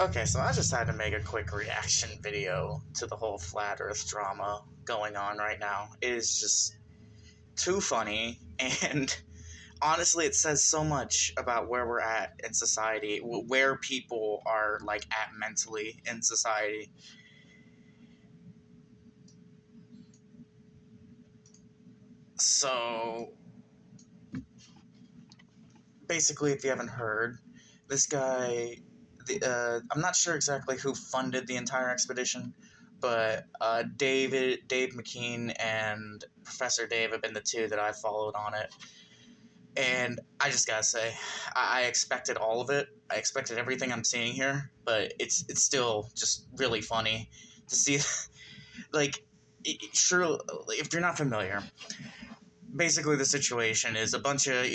Okay, so I just had to make a quick reaction video to the whole flat Earth drama going on right now. It is just too funny, and honestly, it says so much about where we're at in society, where people are like at mentally in society. So basically, if you haven't heard, this guy, I'm not sure exactly who funded the entire expedition, but Dave McKean and Professor Dave have been the two that I followed on it. And I just gotta say, I expected all of it. I expected everything I'm seeing here, but it's still just really funny to see. Like, sure, if you're not familiar, basically the situation is a bunch of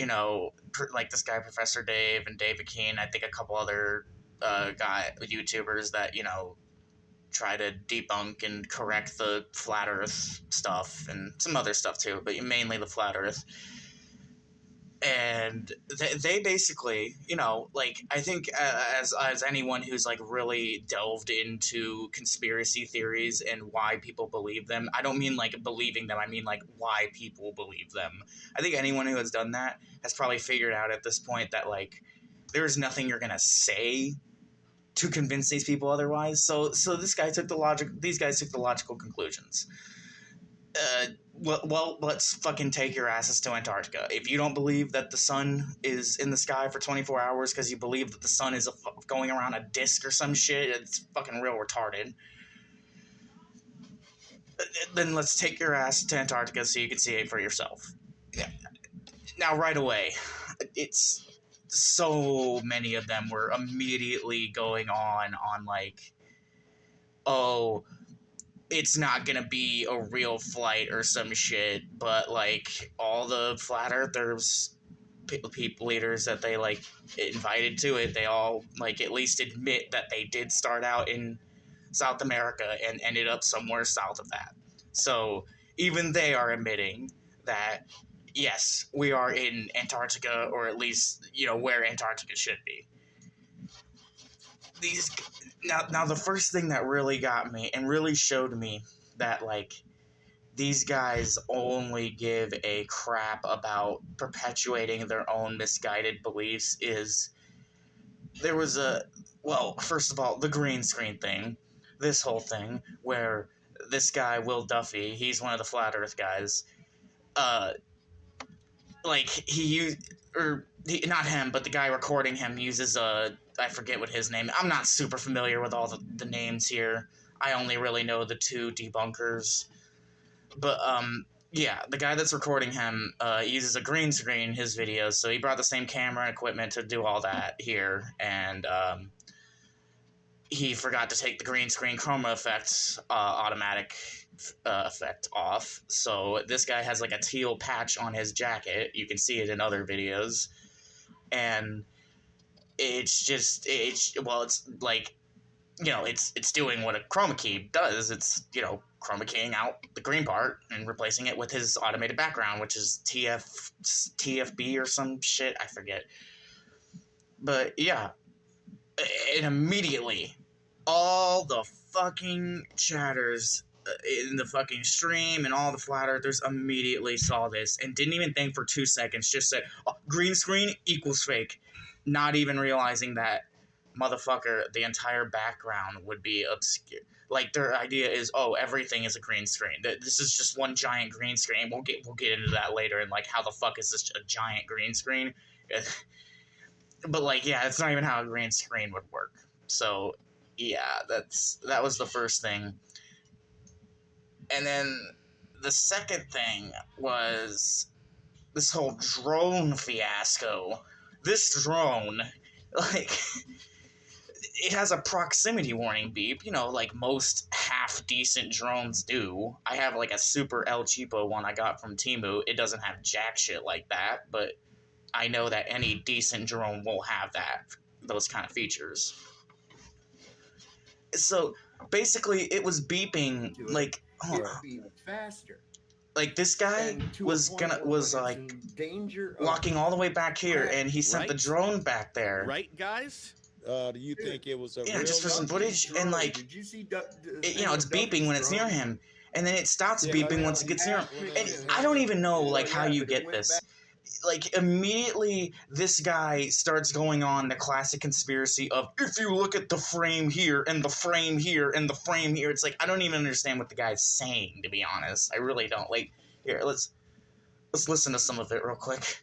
like this guy Professor Dave and Dave McKean. I think a couple other YouTubers that try to debunk and correct the flat Earth stuff and some other stuff too, but mainly the flat Earth. And they basically, like, I think as anyone who's like really delved into conspiracy theories and why people believe them, I don't mean like believing them, I mean like why people believe them. I think anyone who has done that has probably figured out at this point that like there's nothing you're gonna say to convince these people otherwise. So these guys took the logical conclusions. Well, let's fucking take your asses to Antarctica. If you don't believe that the sun is in the sky for 24 hours because you believe that the sun is going around a disk or some shit, it's fucking real retarded. Then let's take your ass to Antarctica so you can see it for yourself. Now, right away, it's so many of them were immediately going on like, oh, it's not gonna be a real flight or some shit, but like all the flat earthers, people leaders that they like invited to it, they all like at least admit that they did start out in South America and ended up somewhere south of that. So even they are admitting that yes, we are in Antarctica, or at least where Antarctica should be. These now the first thing that really got me and really showed me that like these guys only give a crap about perpetuating their own misguided beliefs is there was first of all, the green screen thing, this whole thing where this guy Will Duffy, he's one of the flat earth guys, like he used, not him, but the guy recording him uses I forget what his name. I'm not super familiar with all the names here. I only really know the two debunkers. But yeah, the guy that's recording him uses a green screen in his videos, so he brought the same camera and equipment to do all that here, and he forgot to take the green screen chroma effect automatic effect off. So this guy has like a teal patch on his jacket. You can see it in other videos, and it's like it's doing what a chroma key does. It's chroma keying out the green part and replacing it with his automated background, which is TFB or some shit, I forget. But yeah, and immediately all the fucking chatters in the fucking stream and all the flat earthers immediately saw this and didn't even think for 2 seconds, just said, oh, green screen equals fake, not even realizing that motherfucker, the entire background would be obscure. Like, their idea is, oh, everything is a green screen. This is just one giant green screen. We'll get into that later, and like how the fuck is this a giant green screen? But like, yeah, it's not even how a green screen would work. So yeah, that was the first thing. And then the second thing was this whole drone fiasco. This drone, like, it has a proximity warning beep, like most half-decent drones do. I have, like, a super El Cheapo one I got from Temu. It doesn't have jack shit like that, but I know that any decent drone will have those kind of features. So, basically, it was beeping, like, even faster. Like, this guy was walking all the way back here, and he sent the drone back there. Right, guys? Do you think it was a Yeah, real just for some Duffy's footage, and like, Did you see the it, thing it's with beeping Duffy's when it's near drone? him, and then it stops Yeah, beeping when once it gets near him. And his I don't hand- even know Well, like how yeah, you but it get went this. back. Like immediately this guy starts going on the classic conspiracy of if you look at the frame here and the frame here and the frame here, it's like I don't even understand what the guy's saying, to be honest. I really don't. Like, here, let's listen to some of it real quick.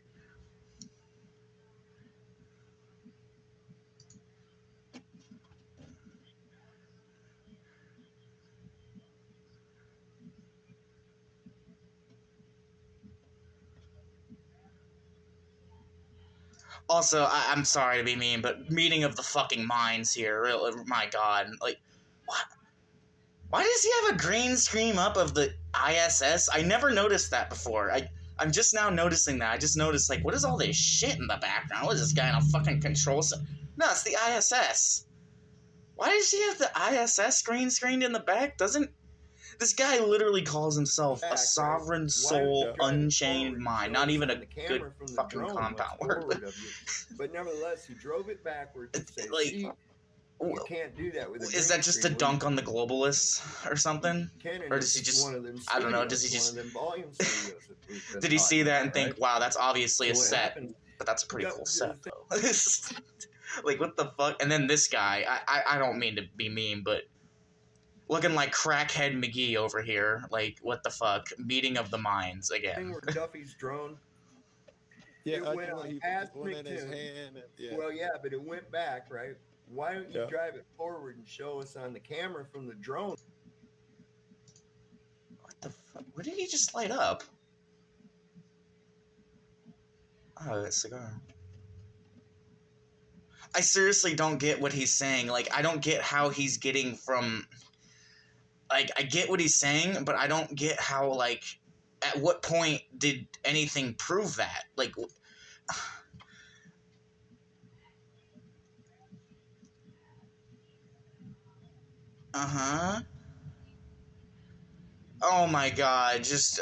Also, I'm sorry to be mean, but meeting of the fucking minds here, really, my god, like, what? Why does he have a green screen up of the ISS? I never noticed that before. I'm just now noticing that. I just noticed, like, what is all this shit in the background? What is this guy in a fucking control center? No, it's the ISS. Why does he have the ISS green screened in the back? Doesn't... This guy literally calls himself a sovereign soul, unchained mind. Not even a good fucking compound word. But nevertheless, he drove it backwards to say, Like, see, you can't do that with a is that just a dunk on the globalists or something? Or does he just, I don't know, does he just, did he see that and think, wow, that's obviously a set, but that's a pretty cool set, though. Like, what the fuck? And then this guy, I don't mean to be mean, but looking like crackhead McGee over here. Like, what the fuck? Meeting of the minds again. Where Duffy's drone. Yeah, it went when he past put it in his McToon. hand. Yeah. Well, yeah, but it went back, right? Why don't you drive it forward and show us on the camera from the drone? What the fuck? Where did he just light up? Oh, a cigar. I seriously don't get what he's saying. Like, I don't get how he's getting from... Like, I get what he's saying, but I don't get how, like... At what point did anything prove that? Like... Uh-huh. Oh my god, just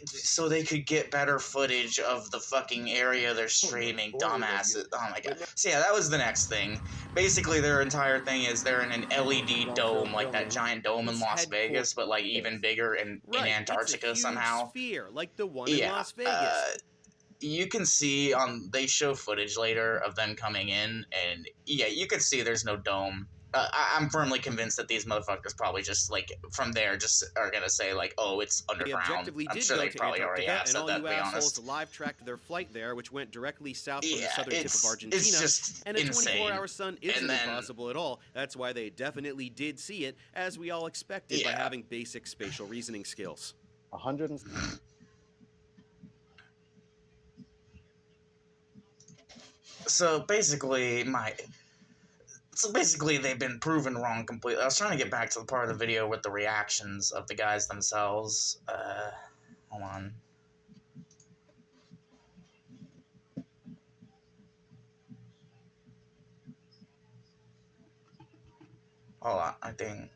so they could get better footage of the fucking area they're streaming, dumbasses. Oh my god. So yeah, that was the next thing. Basically, their entire thing is they're in an LED dome, like that giant dome in Las Vegas, but like even bigger in Antarctica somehow. Sphere, like the one in Las Vegas. You can see they show footage later of them coming in, and yeah, you can see there's no dome. I'm firmly convinced that these motherfuckers probably just, like, from there just are gonna say, like, oh, it's underground. I'm sure they probably already have said that, to be honest. Live tracked their flight there, which went directly south from the southern tip of Argentina. It's just and a insane. 24-hour sun isn't impossible at all. That's why they definitely did see it, as we all expected, by having basic spatial reasoning skills. 100. So basically, they've been proven wrong completely. I was trying to get back to the part of the video with the reactions of the guys themselves. Hold on. Hold on, I think...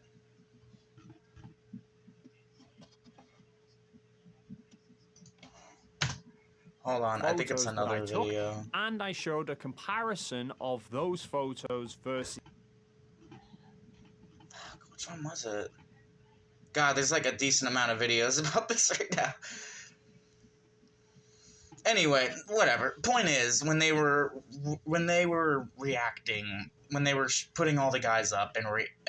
Hold on, I think it's another video. And I showed a comparison of those photos versus... Fuck, which one was it? God, there's like a decent amount of videos about this right now. Anyway, whatever. Point is, when they were reacting, when they were putting all the guys up and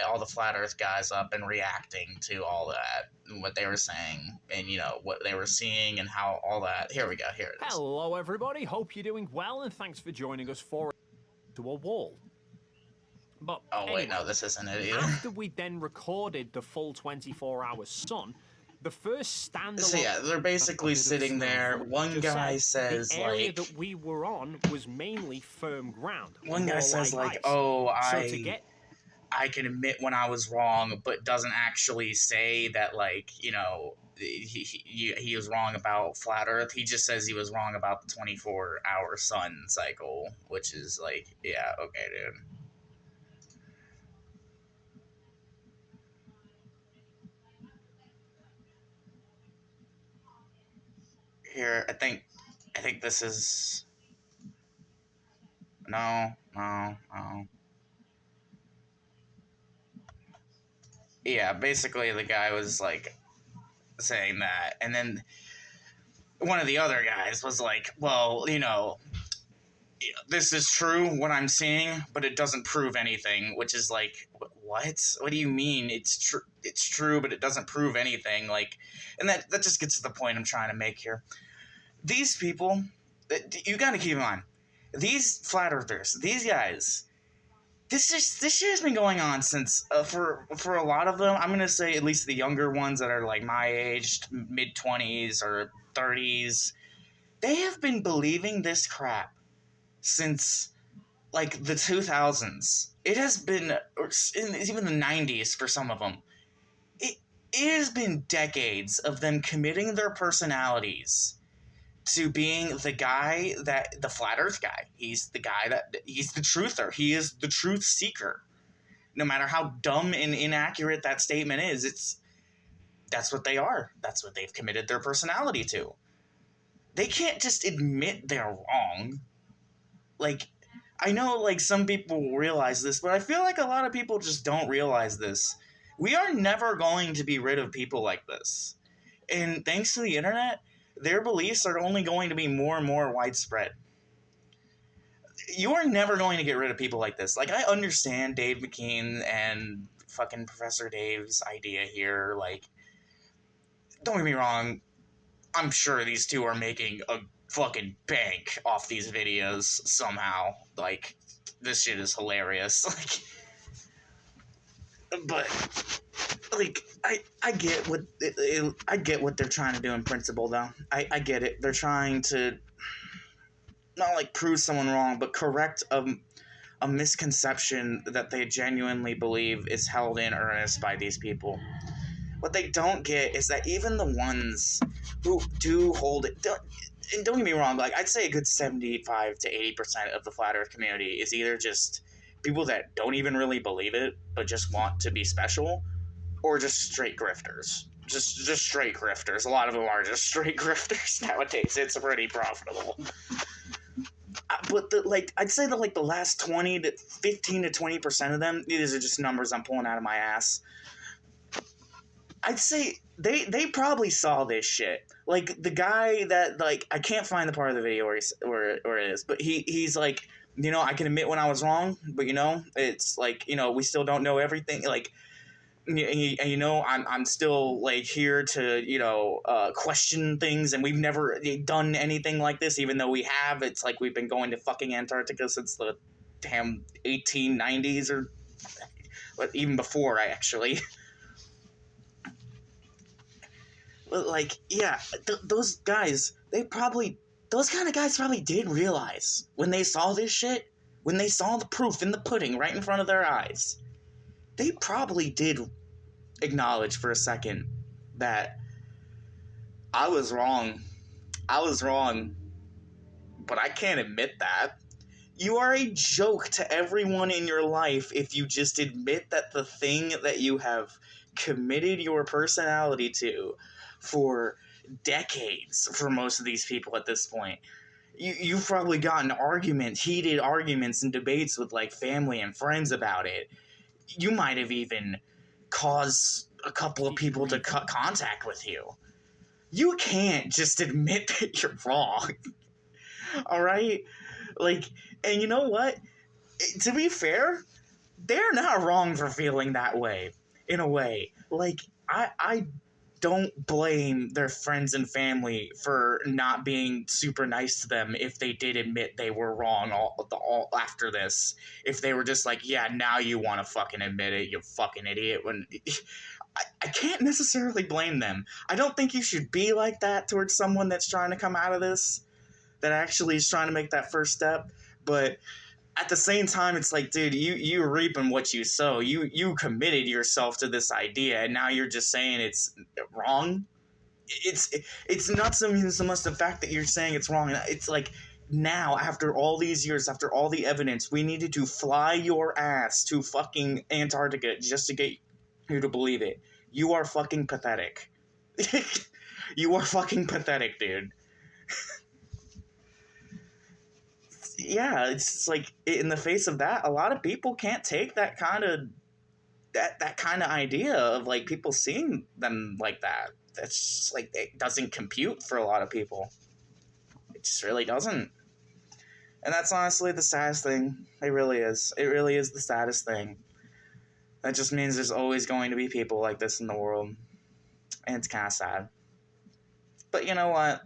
all the Flat Earth guys up and reacting to all that, what they were saying, and you know what they were seeing and how all that. Here we go. Here it is. Hello, everybody. Hope you're doing well, and thanks for joining us for to a wall. But oh wait, no, this isn't it either. After we then recorded the full 24-hour sun, the first standalone... So yeah, they're basically sitting there. One guy says, the area that we were on was mainly firm ground. One guy says, like, oh, I can admit when I was wrong, but doesn't actually say that, like, you know, he was wrong about Flat Earth. He just says he was wrong about the 24-hour sun cycle, which is, like, yeah, okay, dude. Here, I think this is... No. yeah, basically the guy was like saying that, and then one of the other guys was like, well, this is true what I'm seeing, but it doesn't prove anything, which is like, what? What do you mean it's true? It's true, but it doesn't prove anything. Like, and that just gets to the point I'm trying to make here. These people, you got to keep in mind, these flat earthers, these guys. This shit has been going on since for a lot of them. I'm gonna say at least the younger ones that are like my age, mid-20s or 30s. They have been believing this crap since like the 2000s. It has been, or even the 90s for some of them. It has been decades of them committing their personalities to being the guy that, the flat earth guy. He's the guy that, he's the truther. He is the truth seeker. No matter how dumb and inaccurate that statement is, that's what they are. That's what they've committed their personality to. They can't just admit they're wrong. Like, I know, like, some people realize this, but I feel like a lot of people just don't realize this. We are never going to be rid of people like this. And thanks to the internet, their beliefs are only going to be more and more widespread. You are never going to get rid of people like this. Like, I understand Dave McKean and fucking Professor Dave's idea here. Like, don't get me wrong, I'm sure these two are making a fucking bank off these videos somehow. Like, this shit is hilarious. Like, but like, I get what I get what they're trying to do in principle, though. I get it. They're trying to not like prove someone wrong, but correct a misconception that they genuinely believe is held in earnest by these people. What they don't get is that even the ones who do hold it, and don't get me wrong, like, I'd say a good 75 to 80% of the flat Earth community is either just people that don't even really believe it, but just want to be special, or just straight grifters. Just straight grifters. A lot of them are just straight grifters nowadays. It's pretty profitable. But I'd say that like the last 20 to 15 to 20% of them, these are just numbers I'm pulling out of my ass. I'd say they probably saw this shit. Like, the guy that, like, I can't find the part of the video where it is, but he's like, I can admit when I was wrong, but it's like, we still don't know everything. Like, I'm still like here to question things, and we've never done anything like this, even though we have. It's like we've been going to fucking Antarctica since the damn 1890s, or even before, actually. But like, yeah, those guys, those kind of guys probably did realize when they saw this shit, when they saw the proof in the pudding right in front of their eyes, they probably did acknowledge for a second that I was wrong, but I can't admit that. You are a joke to everyone in your life if you just admit that the thing that you have committed your personality to for decades, for most of these people at this point. You've probably gotten heated arguments and debates with like family and friends about it. You might have even caused a couple of people to cut contact with you. You can't just admit that you're wrong. All right? Like, and you know what? To be fair, they're not wrong for feeling that way, in a way. Like, I don't blame their friends and family for not being super nice to them if they did admit they were wrong all after this. If they were just like, yeah, now you want to fucking admit it, you fucking idiot. When I can't necessarily blame them. I don't think you should be like that towards someone that's trying to come out of this, that actually is trying to make that first step. But at the same time, it's like, dude, you're reaping what you sow. You committed yourself to this idea, and now you're just saying it's wrong. It's not so much the fact that you're saying it's wrong. It's like, now, after all these years, after all the evidence, we needed to fly your ass to fucking Antarctica just to get you to believe it. You are fucking pathetic. You are fucking pathetic, dude. Yeah, it's just like, in the face of that, a lot of people can't take that kind of that kind of idea of like people seeing them like that. That's just, like, it doesn't compute for a lot of people. It just really doesn't. And that's honestly the saddest thing. It really is. It really is the saddest thing. That just means there's always going to be people like this in the world. And it's kind of sad. But you know what?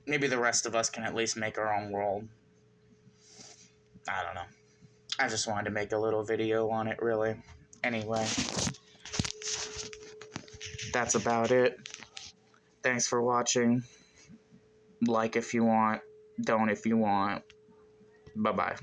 Maybe the rest of us can at least make our own world. I don't know. I just wanted to make a little video on it, really. Anyway. That's about it. Thanks for watching. Like if you want. Don't if you want. Bye-bye.